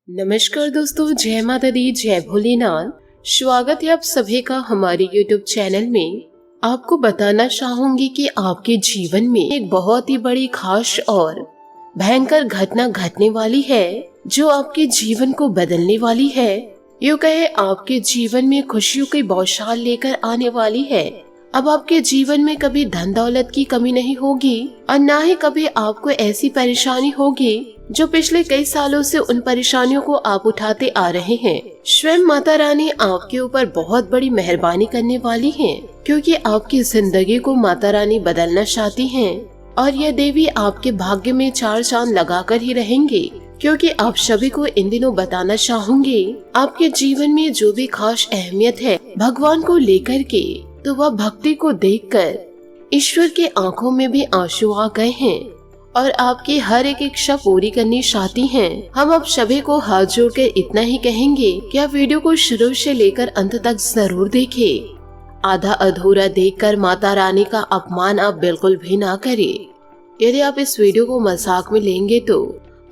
नमस्कार दोस्तों, जय माता दी, जय भोलेनाथ। स्वागत है आप सभी का हमारे YouTube चैनल में। आपको बताना चाहूंगी कि आपके जीवन में एक बहुत ही बड़ी खास और भयंकर घटना घटने वाली है जो आपके जीवन को बदलने वाली है। यूँ कहे आपके जीवन में खुशियों की बौछार लेकर आने वाली है। अब आपके जीवन में कभी धन दौलत की कमी नहीं होगी और न ही कभी आपको ऐसी परेशानी होगी जो पिछले कई सालों से उन परेशानियों को आप उठाते आ रहे हैं। स्वयं माता रानी आपके ऊपर बहुत बड़ी मेहरबानी करने वाली हैं, क्योंकि आपकी जिंदगी को माता रानी बदलना चाहती हैं और यह देवी आपके भाग्य में 4 चांद लगाकर ही रहेंगे। क्योंकि आप सभी को इन दिनों बताना चाहूंगी, आपके जीवन में जो भी खास अहमियत है भगवान को लेकर के, तो वह भक्ति को देखकर ईश्वर के आंखों में भी आंसू आ गए हैं और आपकी हर एक इच्छा पूरी करनी चाहती हैं। हम आप सभी को हाथ जोड़कर इतना ही कहेंगे कि आप वीडियो को शुरू से लेकर अंत तक जरूर देखें। आधा अधूरा देखकर माता रानी का अपमान आप बिल्कुल भी ना करें। यदि आप इस वीडियो को मजाक में लेंगे तो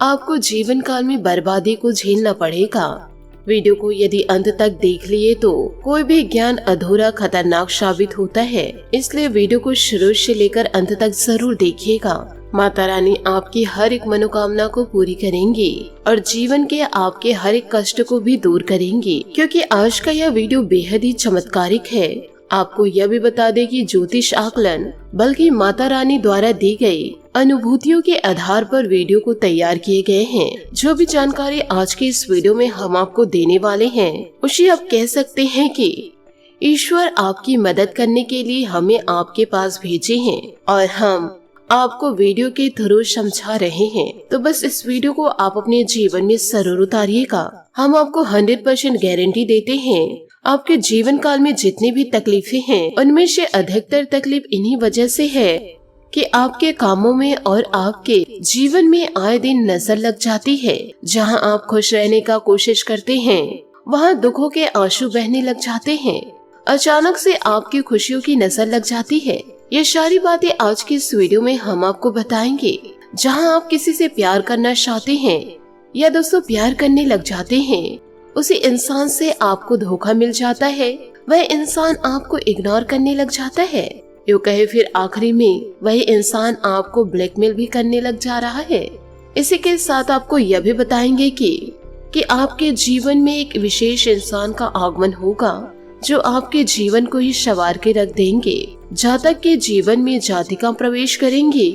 आपको जीवन काल में बर्बादी को झेलना पड़ेगा। वीडियो को यदि अंत तक देख लिए तो कोई भी ज्ञान अधूरा खतरनाक साबित होता है, इसलिए वीडियो को शुरू से लेकर अंत तक जरूर देखिएगा। माता रानी आपकी हर एक मनोकामना को पूरी करेंगी और जीवन के आपके हर एक कष्ट को भी दूर करेंगी। क्योंकि आज का यह वीडियो बेहद ही चमत्कारिक है। आपको यह भी बता दें कि ज्योतिष आकलन बल्कि माता रानी द्वारा दी गई अनुभूतियों के आधार पर वीडियो को तैयार किए गए हैं। जो भी जानकारी आज के इस वीडियो में हम आपको देने वाले हैं, उसे आप कह सकते हैं कि ईश्वर आपकी मदद करने के लिए हमें आपके पास भेजे हैं और हम आपको वीडियो के थ्रू समझा रहे हैं। तो बस इस वीडियो को आप अपने जीवन में जरूर उतारिएगा। हम आपको 100% गारंटी देते हैं, आपके जीवन काल में जितनी भी तकलीफें हैं उनमें से अधिकतर तकलीफ इन्हीं वजह से है कि आपके कामों में और आपके जीवन में आए दिन नजर लग जाती है। जहां आप खुश रहने का कोशिश करते हैं, वहां दुखों के आंसू बहने लग जाते हैं। अचानक से आपकी खुशियों की नजर लग जाती है। ये सारी बातें आज की इस वीडियो में हम आपको बताएंगे। जहां आप किसी से प्यार करना चाहते हैं या दोस्तों प्यार करने लग जाते हैं, उसी इंसान से आपको धोखा मिल जाता है, वह इंसान आपको इग्नोर करने लग जाता है। यूँ कहे फिर आखिरी में वही इंसान आपको ब्लैकमेल भी करने लग जा रहा है। इसी के साथ आपको यह भी बताएंगे कि आपके जीवन में एक विशेष इंसान का आगमन होगा जो आपके जीवन को ही संवार के रख देंगे। जातक के जीवन में जातिका प्रवेश करेंगे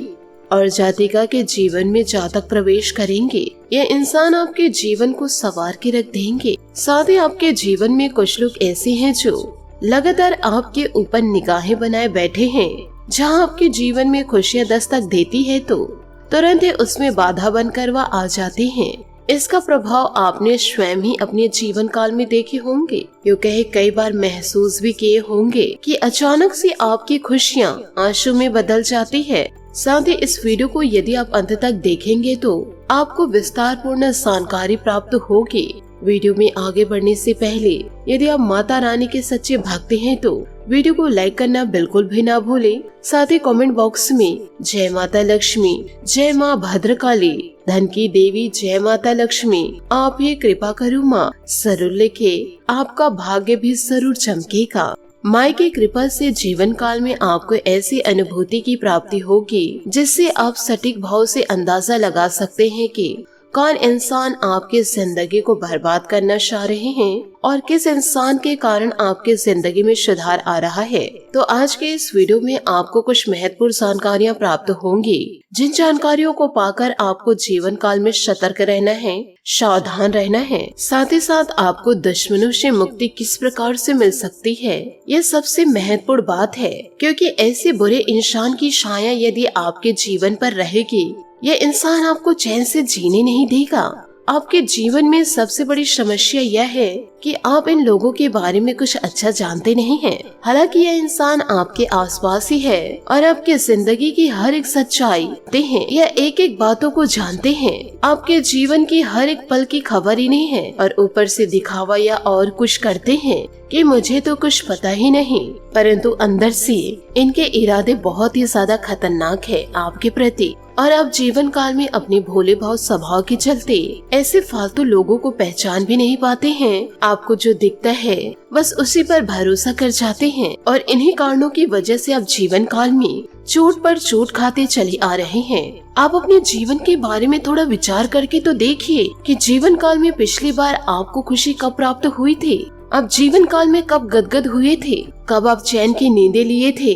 और जातिका के जीवन में जातक प्रवेश करेंगे। यह इंसान आपके जीवन को संवार के रख देंगे। साथ ही आपके जीवन में कुछ लोग ऐसे हैं जो लगातार आपके ऊपर निगाहें बनाए बैठे हैं। जहां आपके जीवन में खुशियां दस्तक देती है तो तुरंत ही उसमें बाधा बनकर वह आ जाते हैं। इसका प्रभाव आपने स्वयं ही अपने जीवन काल में देखे होंगे। यूँ कहे कई बार महसूस भी किए होंगे कि अचानक से आपकी खुशियाँ आंसू में बदल जाती है। साथ ही इस वीडियो को यदि आप अंत तक देखेंगे तो आपको विस्तार पूर्ण जानकारी प्राप्त होगी। वीडियो में आगे बढ़ने से पहले यदि आप माता रानी के सच्चे भक्त हैं तो वीडियो को लाइक करना बिल्कुल भी ना भूलें। साथ ही कमेंट बॉक्स में जय माता लक्ष्मी, जय माँ भद्रकाली, धन की देवी, जय माता लक्ष्मी, आप ही कृपा करो माँ जरूर लिखे। आपका भाग्य भी जरूर चमकेगा। माँ की कृपा से जीवन काल में आपको ऐसी अनुभूति की प्राप्ति होगी जिससे आप सटीक भाव से अंदाजा लगा सकते हैं कि कौन इंसान आपकी जिंदगी को बर्बाद करना चाह रहे हैं और किस इंसान के कारण आपकी जिंदगी में सुधार आ रहा है। तो आज के इस वीडियो में आपको कुछ महत्वपूर्ण जानकारियाँ प्राप्त होंगी, जिन जानकारियों को पाकर आपको जीवन काल में सतर्क रहना है, सावधान रहना है। साथ ही साथ आपको दुश्मनों से मुक्ति किस प्रकार से मिल सकती है, यह सबसे महत्वपूर्ण बात है। क्योंकि ऐसे बुरे इंसान की छाया यदि आपके जीवन पर रहेगी, यह इंसान आपको चैन से जीने नहीं देगा। आपके जीवन में सबसे बड़ी समस्या यह है कि आप इन लोगों के बारे में कुछ अच्छा जानते नहीं हैं। हालांकि यह इंसान आपके आसपास ही है और आपके जिंदगी की हर एक सच्चाई जानते हैं, यह एक एक बातों को जानते हैं। आपके जीवन की हर एक पल की खबर ही नहीं है और ऊपर से दिखावा या और कुछ करते हैं कि मुझे तो कुछ पता ही नहीं, परंतु अंदर से इनके इरादे बहुत ही ज्यादा खतरनाक है आपके प्रति। और आप जीवन काल में अपने भोले भाव स्वभाव के चलते ऐसे फालतू लोगों को पहचान भी नहीं पाते हैं। आपको जो दिखता है बस उसी पर भरोसा कर जाते हैं और इन्हीं कारणों की वजह से आप जीवन काल में चोट पर चोट खाते चले आ रहे हैं। आप अपने जीवन के बारे में थोड़ा विचार करके तो देखिए कि जीवन काल में पिछली बार आपको खुशी कब प्राप्त हुई थी, आप जीवन काल में कब गदगद हुए थे, कब आप चैन की नींदें लिए थे,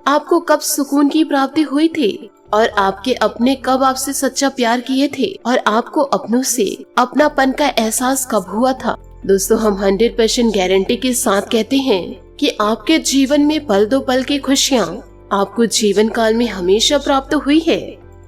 आपको कब सुकून की प्राप्ति हुई थी और आपके अपने कब आपसे सच्चा प्यार किए थे और आपको अपनों से अपनापन का एहसास कब हुआ था। दोस्तों, हम 100% गारंटी के साथ कहते हैं कि आपके जीवन में पल दो पल की खुशियाँ आपको जीवन काल में हमेशा प्राप्त हुई है।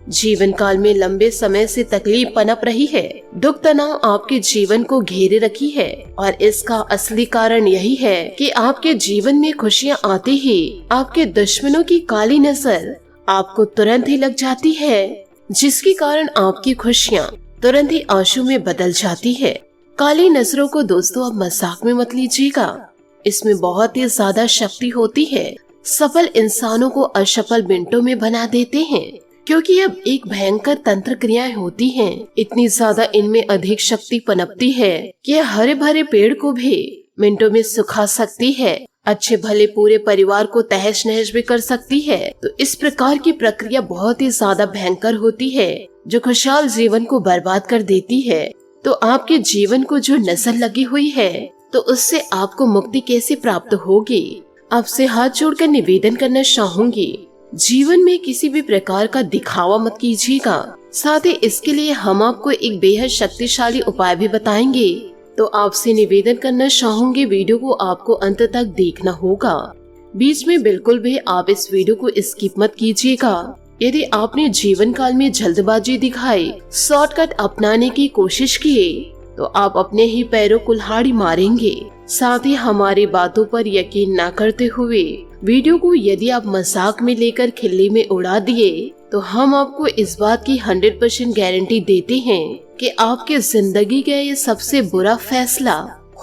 जीवन काल में लंबे समय से तकलीफ पनप रही है, दुख तनाव आपके जीवन को घेरे रखी है और इसका असली कारण यही है कि आपके जीवन में खुशियाँ आते ही आपके दुश्मनों की काली नजर आपको तुरंत ही लग जाती है, जिसके कारण आपकी खुशियाँ तुरंत ही आंसू में बदल जाती है। काली नजरों को दोस्तों आप मजाक में मत लीजिएगा, इसमें बहुत ही ज्यादा शक्ति होती है। सफल इंसानों को असफल मिनटों में बना देते हैं, क्योंकि अब एक भयंकर तंत्र क्रियाएं होती हैं। इतनी ज्यादा इनमें अधिक शक्ति पनपती है कि हरे भरे पेड़ को भी मिनटों में सुखा सकती है, अच्छे भले पूरे परिवार को तहस नहस भी कर सकती है। तो इस प्रकार की प्रक्रिया बहुत ही ज्यादा भयंकर होती है, जो खुशहाल जीवन को बर्बाद कर देती है। तो आपके जीवन को जो नजर लगी हुई है, तो उससे आपको मुक्ति कैसे प्राप्त होगी। आपसे हाथ जोड़कर निवेदन करना चाहूंगी, जीवन में किसी भी प्रकार का दिखावा मत कीजिएगा। साथ ही इसके लिए हम आपको एक बेहद शक्तिशाली उपाय भी बताएंगे। तो आपसे निवेदन करना चाहूंगी, वीडियो को आपको अंत तक देखना होगा। बीच में बिल्कुल भी आप इस वीडियो को स्किप मत कीजिएगा। यदि आपने जीवन काल में जल्दबाजी दिखाई, शॉर्टकट अपनाने की कोशिश किए, तो आप अपने ही पैरों कुल्हाड़ी मारेंगे। साथ ही हमारी बातों पर यकीन न करते हुए वीडियो को यदि आप मजाक में लेकर खिल्ली में उड़ा दिए, तो हम आपको इस बात की 100% गारंटी देते हैं कि आपके जिंदगी का ये सबसे बुरा फैसला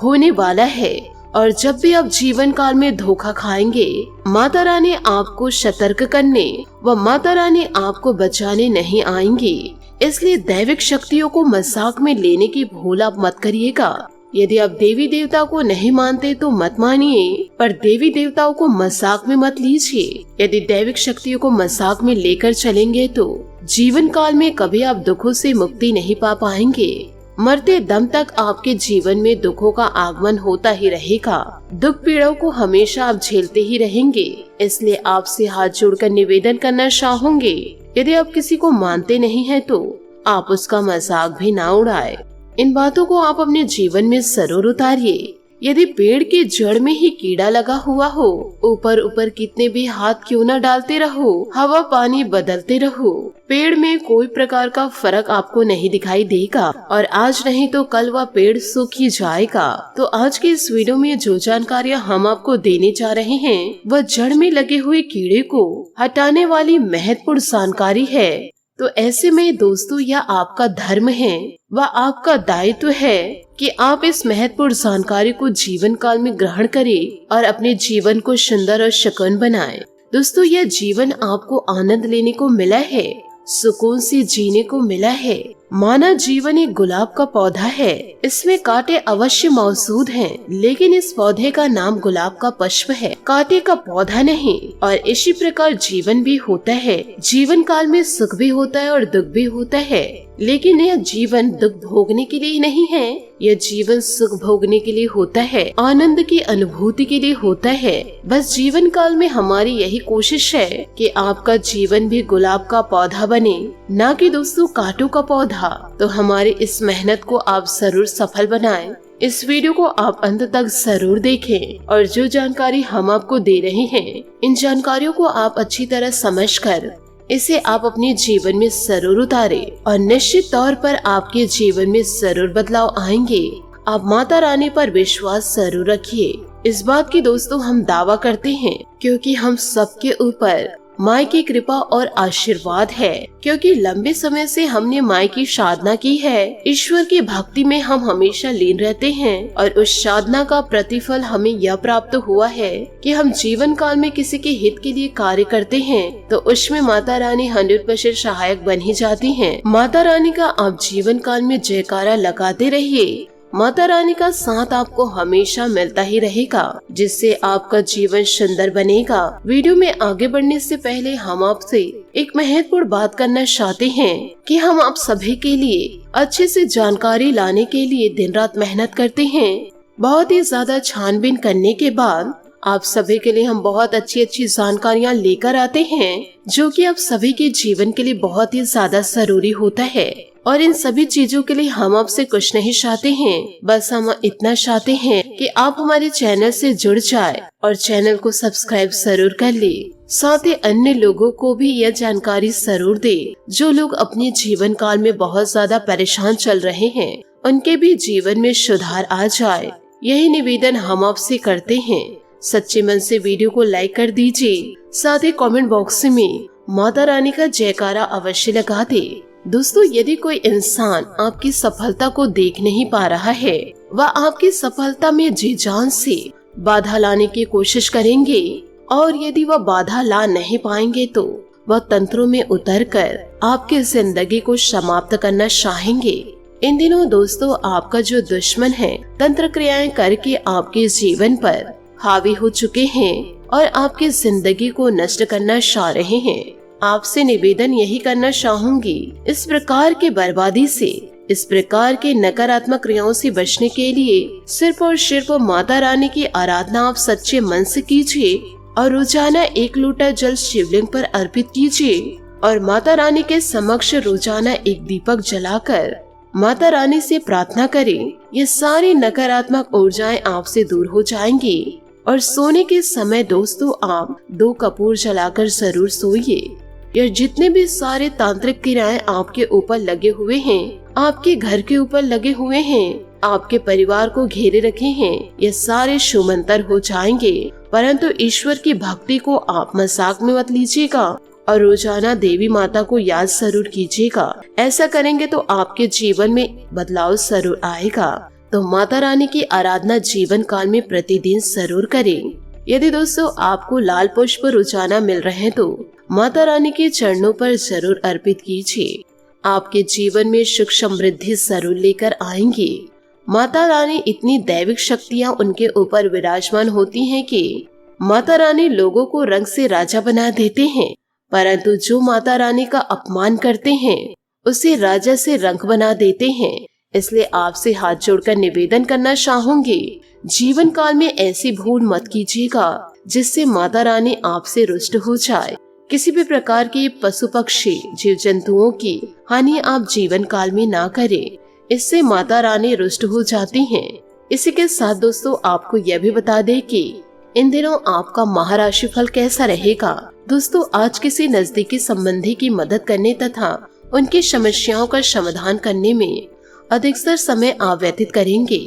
होने वाला है। और जब भी आप जीवन काल में धोखा खाएंगे, माता रानी आपको सतर्क करने व माता रानी आपको बचाने नहीं आएंगी। इसलिए दैविक शक्तियों को मजाक में लेने की भूल आप मत करिएगा। यदि आप देवी देवता को नहीं मानते तो मत मानिए, पर देवी देवताओं को मजाक में मत लीजिए। यदि दैविक शक्तियों को मजाक में लेकर चलेंगे तो जीवन काल में कभी आप दुखों से मुक्ति नहीं पा पाएंगे। मरते दम तक आपके जीवन में दुखों का आगमन होता ही रहेगा। दुख पीड़ाओं को हमेशा आप झेलते ही रहेंगे। इसलिए आपसे हाथ जोड़कर निवेदन करना चाहूंगे, यदि आप किसी को मानते नहीं हैं तो आप उसका मजाक भी ना उड़ाए। इन बातों को आप अपने जीवन में जरूर उतारिए। यदि पेड़ के जड़ में ही कीड़ा लगा हुआ हो, ऊपर ऊपर कितने भी हाथ क्यों न डालते रहो, हवा पानी बदलते रहो, पेड़ में कोई प्रकार का फर्क आपको नहीं दिखाई देगा और आज नहीं तो कल वह पेड़ सूख ही जाएगा। तो आज के इस वीडियो में जो जानकारियाँ हम आपको देने जा रहे हैं, वह जड़ में लगे हुए कीड़े को हटाने वाली महत्वपूर्ण जानकारी है। तो ऐसे में दोस्तों, यह आपका धर्म है, वह आपका दायित्व है कि आप इस महत्वपूर्ण जानकारी को जीवन काल में ग्रहण करें और अपने जीवन को सुंदर और सुकून बनाएं। दोस्तों, यह जीवन आपको आनंद लेने को मिला है, सुकून से जीने को मिला है। मानव जीवन एक गुलाब का पौधा है, इसमें कांटे अवश्य मौजूद हैं, लेकिन इस पौधे का नाम गुलाब का पुष्प है, कांटे का पौधा नहीं। और इसी प्रकार जीवन भी होता है, जीवन काल में सुख भी होता है और दुख भी होता है, लेकिन यह जीवन दुख भोगने के लिए नहीं है, यह जीवन सुख भोगने के लिए होता है, आनंद की अनुभूति के लिए होता है। बस जीवन काल में हमारी यही कोशिश है कि आपका जीवन भी गुलाब का पौधा बने, ना कि दोस्तों कांटों का पौधा। तो हमारी इस मेहनत को आप जरूर सफल बनाएं। इस वीडियो को आप अंत तक जरूर देखें और जो जानकारी हम आपको दे रहे हैं, इन जानकारियों को आप अच्छी तरह समझकर इसे आप अपने जीवन में जरूर उतारें और निश्चित तौर पर आपके जीवन में जरूर बदलाव आएंगे। आप माता रानी पर विश्वास जरूर रखिए। इस बात की दोस्तों हम दावा करते हैं, क्योंकि हम सबके ऊपर माँ की कृपा और आशीर्वाद है, क्योंकि लंबे समय से हमने माँ की साधना की है। ईश्वर की भक्ति में हम हमेशा लीन रहते हैं और उस साधना का प्रतिफल हमें यह प्राप्त हुआ है कि हम जीवन काल में किसी के हित के लिए कार्य करते हैं तो उसमें माता रानी 100% सहायक बन ही जाती हैं। माता रानी का आप जीवन काल में जयकारा लगाते रहिए। माता रानी का साथ आपको हमेशा मिलता ही रहेगा, जिससे आपका जीवन सुंदर बनेगा। वीडियो में आगे बढ़ने से पहले हम आपसे एक महत्वपूर्ण बात करना चाहते हैं कि हम आप सभी के लिए अच्छे से जानकारी लाने के लिए दिन रात मेहनत करते हैं। बहुत ही ज्यादा छानबीन करने के बाद आप सभी के लिए हम बहुत अच्छी जानकारियाँ लेकर आते हैं, जो कि आप सभी के जीवन के लिए बहुत ही ज्यादा जरूरी होता है। और इन सभी चीजों के लिए हम आपसे कुछ नहीं चाहते हैं, बस हम इतना चाहते हैं कि आप हमारे चैनल से जुड़ जाए और चैनल को सब्सक्राइब जरूर कर ले। साथ ही अन्य लोगों को भी यह जानकारी जरूर दे, जो लोग अपने जीवन काल में बहुत ज्यादा परेशान चल रहे हैं, उनके भी जीवन में सुधार आ जाए। यही निवेदन हम आपसे करते हैं। सच्चे मन से वीडियो को लाइक कर दीजिए, साथ ही कमेंट बॉक्स में माता रानी का जयकारा अवश्य लगा दे। दोस्तों, यदि कोई इंसान आपकी सफलता को देख नहीं पा रहा है, वह आपकी सफलता में जी जान से बाधा लाने की कोशिश करेंगे और यदि वह बाधा ला नहीं पाएंगे तो वह तंत्रों में उतरकर आपकी जिंदगी को समाप्त करना चाहेंगे। इन दिनों दोस्तों, आपका जो दुश्मन है तंत्र क्रियाएं करके आपके जीवन पर हावी हो चुके हैं और आपकी जिंदगी को नष्ट करना चाह रहे हैं। आपसे निवेदन यही करना चाहूंगी, इस प्रकार के बर्बादी से, इस प्रकार के नकारात्मक क्रियाओं से बचने के लिए सिर्फ और सिर्फ माता रानी की आराधना आप सच्चे मन से कीजिए और रोजाना 1 लोटा जल शिवलिंग पर अर्पित कीजिए और माता रानी के समक्ष रोजाना एक दीपक जलाकर माता रानी से प्रार्थना करें। ये सारी नकारात्मक ऊर्जाएं आपसे दूर हो जाएंगी। और सोने के समय दोस्तों, आप 2 कपूर जलाकर जरूर सोइए। यह जितने भी सारे तांत्रिक क्रियाएं आपके ऊपर लगे हुए हैं, आपके घर के ऊपर लगे हुए हैं, आपके परिवार को घेरे रखे हैं, ये सारे शुभंतर हो जाएंगे। परंतु ईश्वर की भक्ति को आप मजाक में मत लीजिएगा और रोजाना देवी माता को याद जरूर कीजिएगा। ऐसा करेंगे तो आपके जीवन में बदलाव जरूर आएगा। तो माता रानी की आराधना जीवन काल में प्रतिदिन जरूर करें। यदि दोस्तों आपको लाल पुष्प रोजाना मिल रहे हैं तो माता रानी के चरणों पर जरूर अर्पित कीजिए। आपके जीवन में सुख समृद्धि जरूर लेकर आएंगी। माता रानी इतनी दैविक शक्तियाँ उनके ऊपर विराजमान होती हैं कि माता रानी लोगों को रंग से राजा बना देते हैं, परंतु जो माता रानी का अपमान करते हैं उसे राजा से रंक बना देते हैं। इसलिए आपसे हाथ जोड़कर निवेदन करना चाहूंगी, जीवन काल में ऐसी भूल मत कीजिएगा जिससे माता रानी आपसे रुष्ट हो जाए। किसी भी प्रकार के पशु पक्षी जीव जंतुओं की हानि आप जीवन काल में ना करें, इससे माता रानी रुष्ट हो जाती हैं। इसी के साथ दोस्तों, आपको यह भी बता दें कि इन दिनों आपका माह राशि फल कैसा रहेगा। दोस्तों, आज किसी नजदीकी संबंधी की मदद करने तथा उनकी समस्याओं का समाधान करने में अधिकतर समय आप व्यतीत करेंगे।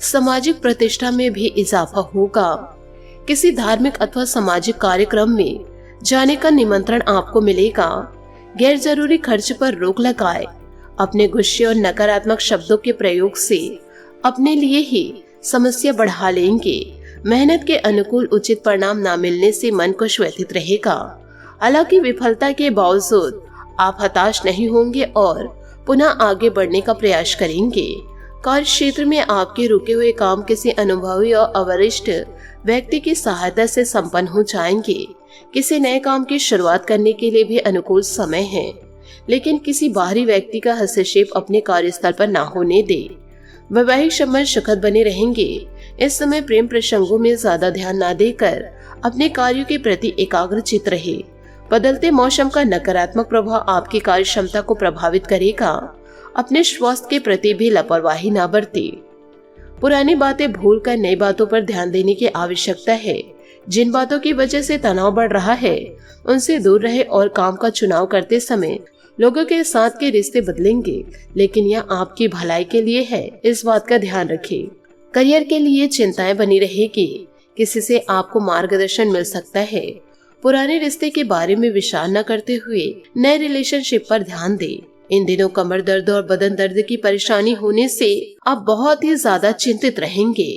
सामाजिक प्रतिष्ठा में भी इजाफा होगा। किसी धार्मिक अथवा सामाजिक कार्यक्रम में जाने का निमंत्रण आपको मिलेगा। गैर जरूरी खर्च पर रोक लगाए। अपने गुस्से और नकारात्मक शब्दों के प्रयोग से अपने लिए ही समस्या बढ़ा लेंगे। मेहनत के अनुकूल उचित परिणाम न मिलने से मन को व्यथित रहेगा। हालांकि विफलता के बावजूद आप हताश नहीं होंगे और पुनः आगे बढ़ने का प्रयास करेंगे। कार्य क्षेत्र में आपके रुके हुए काम किसी अनुभवी और वरिष्ठ व्यक्ति की सहायता से संपन्न हो जाएंगे। किसी नए काम की शुरुआत करने के लिए भी अनुकूल समय है, लेकिन किसी बाहरी व्यक्ति का हस्तक्षेप अपने कार्यस्थल पर ना होने दे। वैवाहिक संबंध सुखद बने रहेंगे। इस समय प्रेम प्रसंगों में ज्यादा ध्यान न देकर अपने कार्यों के प्रति एकाग्रचित रहे। बदलते मौसम का नकारात्मक प्रभाव आपकी कार्य क्षमता को प्रभावित करेगा। अपने स्वास्थ्य के प्रति भी लापरवाही न बरते। पुरानी बातें भूलकर नई बातों पर ध्यान देने की आवश्यकता है। जिन बातों की वजह से तनाव बढ़ रहा है उनसे दूर रहे और काम का चुनाव करते समय लोगों के साथ के रिश्ते बदलेंगे, लेकिन यह आपकी भलाई के लिए है, इस बात का ध्यान रखें। करियर के लिए चिंताएं बनी रहेगी। किसी से आपको मार्गदर्शन मिल सकता है। पुराने रिश्ते के बारे में विचार न करते हुए नए रिलेशनशिप पर ध्यान दें। इन दिनों कमर दर्द और बदन दर्द की परेशानी होने से आप बहुत ही ज्यादा चिंतित रहेंगे।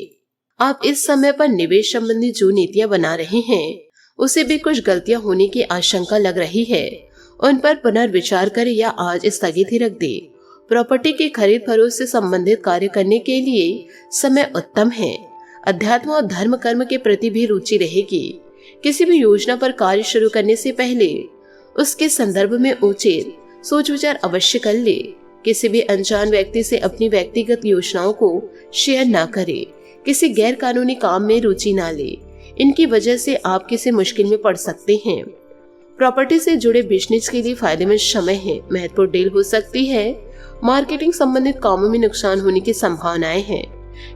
आप इस समय पर निवेश संबंधी जो नीतियां बना रहे हैं उसे भी कुछ गलतियां होने की आशंका लग रही है। उन पर पुनर्विचार करें या आज स्थगित ही रख दे। प्रॉपर्टी की खरीद फरोख्त से संबंधित कार्य करने के लिए समय उत्तम है। अध्यात्म और धर्म कर्म के प्रति भी रुचि रहेगी। किसी भी योजना पर कार्य शुरू करने से पहले उसके संदर्भ में उचित सोच विचार अवश्य कर ले। किसी भी अनजान व्यक्ति से अपनी व्यक्तिगत योजनाओं को शेयर ना करे। किसी गैर कानूनी काम में रुचि ना ले। इनकी वजह से आप किसी मुश्किल में पड़ सकते हैं। प्रॉपर्टी से जुड़े बिजनेस के लिए फायदेमंद समय है। महत्वपूर्ण डील हो सकती है। मार्केटिंग संबंधित कामों में नुकसान होने की संभावनाएं हैं,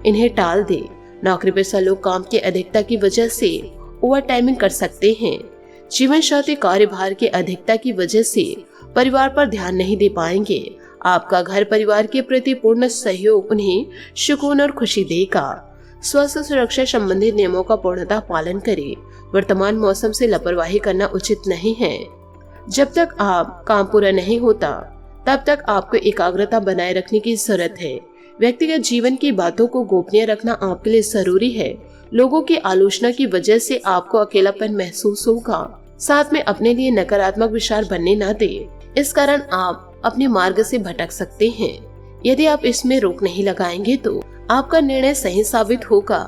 इन्हें टाल दे। नौकरी पेशा लोग काम की अधिकता की वजह से ओवर टाइमिंग कर सकते हैं। जीवन साथी कार्यभार की अधिकता की वजह से परिवार पर ध्यान नहीं दे पाएंगे। आपका घर परिवार के प्रति पूर्ण सहयोग उन्हें सुकून और खुशी देगा। स्वास्थ्य सुरक्षा संबंधी नियमों का पूर्णतः पालन करें। वर्तमान मौसम से लापरवाही करना उचित नहीं है। जब तक आप काम पूरा नहीं होता तब तक आपको एकाग्रता बनाए रखने की जरूरत है। व्यक्तिगत जीवन की बातों को गोपनीय रखना आपके लिए जरूरी है। लोगों की आलोचना की वजह से आपको अकेलापन महसूस होगा। साथ में अपने लिए नकारात्मक विचार बनने न दें। इस कारण आप अपने मार्ग से भटक सकते हैं। यदि आप इसमें रोक नहीं लगाएंगे तो आपका निर्णय सही साबित होगा।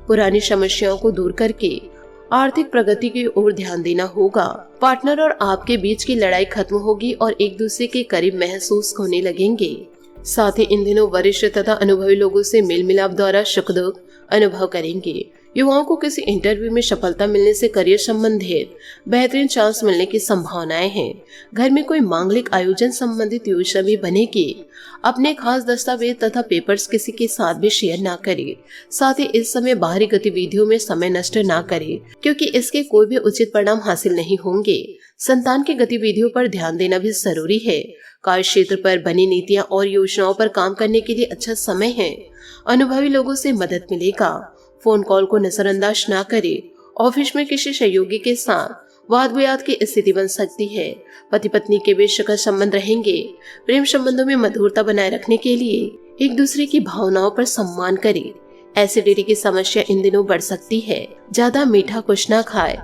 पुरानी समस्याओं को दूर करके आर्थिक प्रगति की ओर ध्यान देना होगा। पार्टनर और आपके बीच की लड़ाई खत्म होगी और एक दूसरे के करीब महसूस होने लगेंगे। साथ ही इन दिनों वरिष्ठ तथा अनुभवी लोगों से मेल मिलाप द्वारा सुख दुख अनुभव करेंगे। युवाओं को किसी इंटरव्यू में सफलता मिलने से करियर संबंधित बेहतरीन चांस मिलने की संभावनाएं हैं। घर में कोई मांगलिक आयोजन संबंधित योजना भी बनेगी। अपने खास दस्तावेज तथा पेपर्स किसी के साथ भी शेयर ना करें। साथ ही इस समय बाहरी गतिविधियों में समय नष्ट ना करें, क्योंकि इसके कोई भी उचित परिणाम हासिल नहीं होंगे। संतान की गतिविधियों पर ध्यान देना भी जरूरी है। कार्य क्षेत्र पर बनी नीतियां और योजनाओं पर काम करने के लिए अच्छा समय है। अनुभवी लोगों से मदद मिलेगा। फोन कॉल को नजरअंदाज ना करें। ऑफिस में किसी सहयोगी के साथ वाद विवाद की स्थिति बन सकती है। पति पत्नी के बीच सुखद संबंध रहेंगे। प्रेम संबंधों में मधुरता बनाए रखने के लिए एक दूसरे की भावनाओं पर सम्मान करें। एसिडिटी की समस्या इन दिनों बढ़ सकती है। ज्यादा मीठा कुछ ना खाए।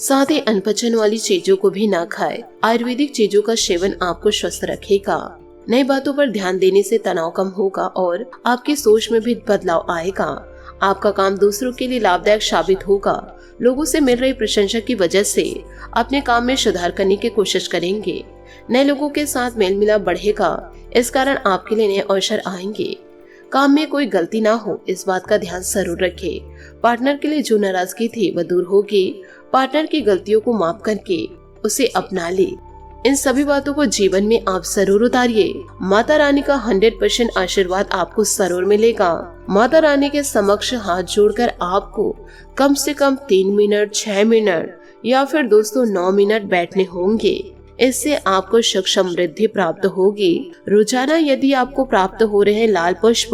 साथ ही अनपचन वाली चीजों को भी ना खाए। आयुर्वेदिक चीजों का सेवन आपको स्वस्थ रखेगा। नई बातों पर ध्यान देने से तनाव कम होगा और आपकी सोच में भी बदलाव आएगा। आपका काम दूसरों के लिए लाभदायक साबित होगा। लोगों से मिल रही प्रशंसा की वजह से अपने काम में सुधार करने की कोशिश करेंगे। नए लोगों के साथ मेल मिलाप बढ़ेगा। इस कारण आपके लिए नए अवसर आएंगे। काम में कोई गलती ना हो, इस बात का ध्यान जरूर रखें। पार्टनर के लिए जो नाराजगी थी वह दूर होगी। पार्टनर की गलतियों को माफ करके उसे अपना ले। इन सभी बातों को जीवन में आप जरूर उतारिए। माता रानी का 100% आशीर्वाद आपको जरूर मिलेगा। माता रानी के समक्ष हाथ जोड़कर आपको कम से कम 3 मिनट, 6 मिनट या फिर दोस्तों 9 मिनट बैठने होंगे। इससे आपको सुख समृद्धि प्राप्त होगी। रोजाना यदि आपको प्राप्त हो रहे लाल पुष्प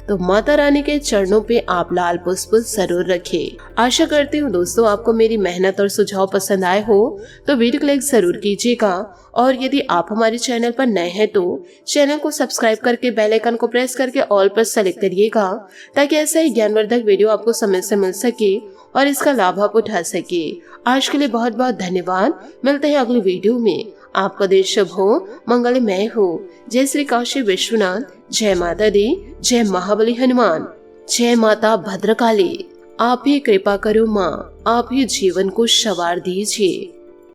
तो माता रानी के चरणों पे आप लाल पुष्प जरूर रखें। आशा करती हूँ दोस्तों आपको मेरी मेहनत और सुझाव पसंद आए हो तो वीडियो को लाइक जरूर कीजिएगा। और यदि आप हमारे चैनल पर नए हैं तो चैनल को सब्सक्राइब करके बेल आइकन को प्रेस करके ऑल पर सेलेक्ट करिएगा, ताकि ऐसा ही ज्ञानवर्धक वीडियो आपको समय से मिल सके और इसका लाभ आप उठा सके। आज के लिए बहुत बहुत धन्यवाद। मिलते हैं अगली वीडियो में। आपका दिन शुभ हो, मंगलमय हो। जय श्री काशी विश्वनाथ। जय माता दी। जय महाबली हनुमान। जय माता भद्रकाली। आप ही कृपा करो माँ, आप ही जीवन को संवार दीजिए।